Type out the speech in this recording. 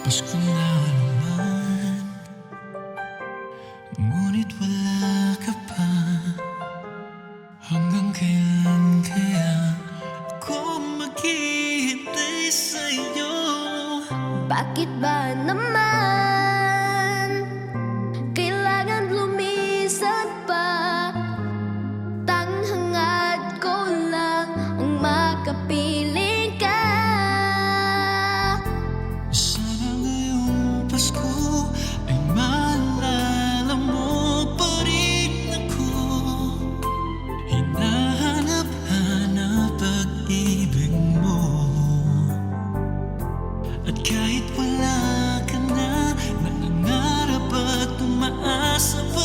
Pasko na naman, ngunit wala ka pa. Hanggang kailan kaya ako maghihintay sa'yo? Bakit ba naman kailangan lumisan pa? Tanging hangad ko lang ang makapiling ka. Sana ngayong Pasko ay maalala mo pa rin ako. Hinahanap-hanap pag-ibig mo. At kahit wala ka na, nangangarap at umaasa pa